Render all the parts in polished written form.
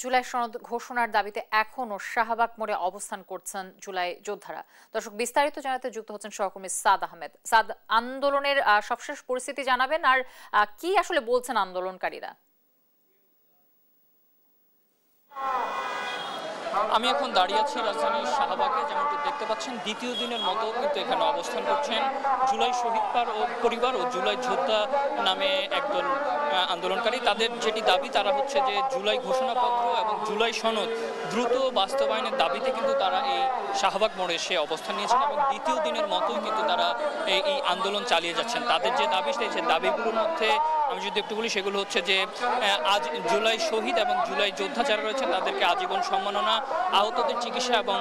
জুলাই সনদ ঘোষণার দাবিতে এখনো শাহবাগ মোড়ে অবস্থান করছেন জুলাই যোদ্ধারা। দর্শক, বিস্তারিত জানাতে যুক্ত হচ্ছেন সহকর্মী সাদ আহমেদ। সাদ, আন্দোলনের সবশেষ পরিস্থিতি জানাবেন, আর কি আসলে বলছেন আন্দোলনকারীরা? আমি এখন দাঁড়িয়ে আছি রাজধানীর শাহবাগে। যেমনটি দেখতে পাচ্ছেন, দ্বিতীয় দিনের মতো কিন্তু এখানে অবস্থান করছেন জুলাই শহীদ পরিবার ও জুলাই যোদ্ধা নামে একদল আন্দোলনকারী। তাদের যেটি দাবি, তারা হচ্ছে যে জুলাই ঘোষণাপত্র এবং জুলাই সনদ দ্রুত বাস্তবায়নের দাবিতে কিন্তু তারা এই শাহবাগ মোড়ে এসে অবস্থান নিয়েছেন এবং দ্বিতীয় দিনের মতোই কিন্তু তারা এই আন্দোলন চালিয়ে যাচ্ছেন। তাদের যে দাবি, সেই দাবিগুলোর মধ্যে আমি যদি একটু বলি, সেগুলো হচ্ছে যে আজ জুলাই শহীদ এবং জুলাই যোদ্ধা যারা রয়েছেন তাদেরকে আজীবন সম্মাননা, আহতদের চিকিৎসা এবং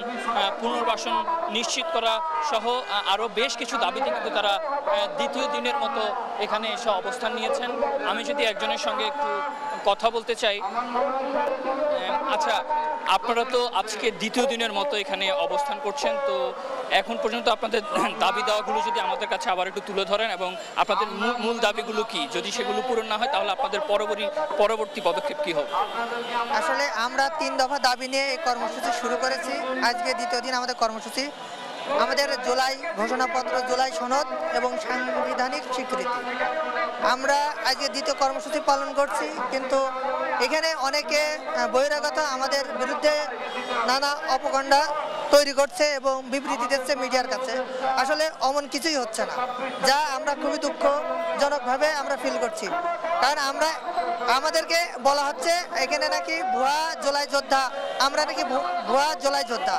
পুনর্বাসন নিশ্চিত করা সহ আরও বেশ কিছু দাবিতে কিন্তু তারা দ্বিতীয় দিনের মতো এখানে এসে অবস্থান নিয়েছেন। আমি যদি একজনের সঙ্গে একটু কথা বলতে চাই। আচ্ছা, আপনারা তো আজকে দ্বিতীয় দিনের মতো এখানে অবস্থান করছেন, তো এখন পর্যন্ত আপনাদের দাবি দেওয়াগুলো যদি আমাদের কাছে আবার একটু তুলে ধরেন এবং আপনাদের মূল দাবিগুলো কি, যদি সেগুলো পূরণ না হয় তাহলে আপনাদের পরবর্তী পদক্ষেপ কি হবে? আসলে আমরা 3 দফা দাবি নিয়ে এই কর্মসূচি শুরু করেছি। আজকে দ্বিতীয় দিন আমাদের কর্মসূচি। আমাদের জুলাই ঘোষণাপত্র, জুলাই সনদ এবং সাংবিধানিক স্বীকৃতি। আমরা আজকে দ্বিতীয় কর্মসূচি পালন করছি, কিন্তু এখানে অনেকে বহিরাগত আমাদের বিরুদ্ধে নানা অপকণ্ডা তৈরি করছে এবং বিবৃতি দিচ্ছে মিডিয়ার কাছে। আসলে অমন কিছুই হচ্ছে না, যা আমরা খুবই দুঃখজনকভাবে আমরা ফিল করছি। কারণ আমাদেরকে বলা হচ্ছে এখানে নাকি ভুয়া জুলাই যোদ্ধা, আমরা নাকি ভুয়া জুলাই যোদ্ধা।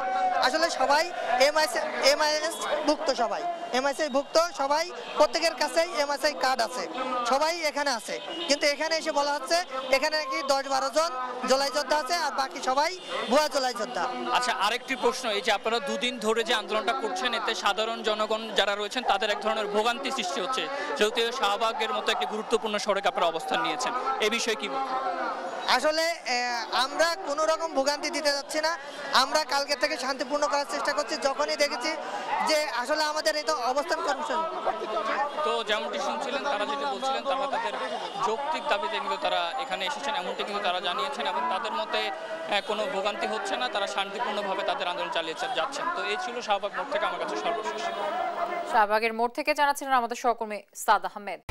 আসলে সবাই এমআইএস ভুক্ত, সবাই এমআইএস ভুক্ত, সবাই প্রত্যেকের কাছেই এমআইএস কার্ড আছে, সবাই এখানে আছে। কিন্তু এখানে এসে বলা হচ্ছে এখানে নাকি 10-12 জন জুলাই যোদ্ধা আছে আর বাকি সবাই ভুয়া জুলাই যোদ্ধা। আচ্ছা, আরেকটি প্রশ্ন, এই যে আপনারা দুদিন ধরে যে আন্দোলনটা করছেন, এতে সাধারণ জনগণ যারা রয়েছেন তাদের এক ধরনের ভোগান্তি সৃষ্টি হচ্ছে, যেহেতু শাহবাগের মতো একটি গুরুত্বপূর্ণ সড়কে আপনারা অবস্থান নিয়েছেন, এই বিষয়ে কি? আসলে আমরা কোনো রকম ভোগান্তি দিতে যাচ্ছি না। আমরা কালকে থেকে শান্তিপূর্ণ করার চেষ্টা করছি। যখনই দেখেছি যে আসলে আমাদের এই তো অবস্থান কর্মসূচি, তো যেমনটি শুনছিলেন, তারা যেটি বলছিলেন, তারা তাদের যৌক্তিক দাবিতে কিন্তু তারা এখানে এসেছেন, এমনটি কিন্তু তারা জানিয়েছেন এবং তাদের মতে কোনো ভোগান্তি হচ্ছে না, তারা শান্তিপূর্ণভাবে তাদের আন্দোলন চালিয়ে যাচ্ছেন। তো এই ছিল শাহবাগ মোড় থেকে আমার কাছে সর্বশেষ। শাহবাগের মোড় থেকে জানাচ্ছিলেন আমাদের সহকর্মী সাদ আহমেদ।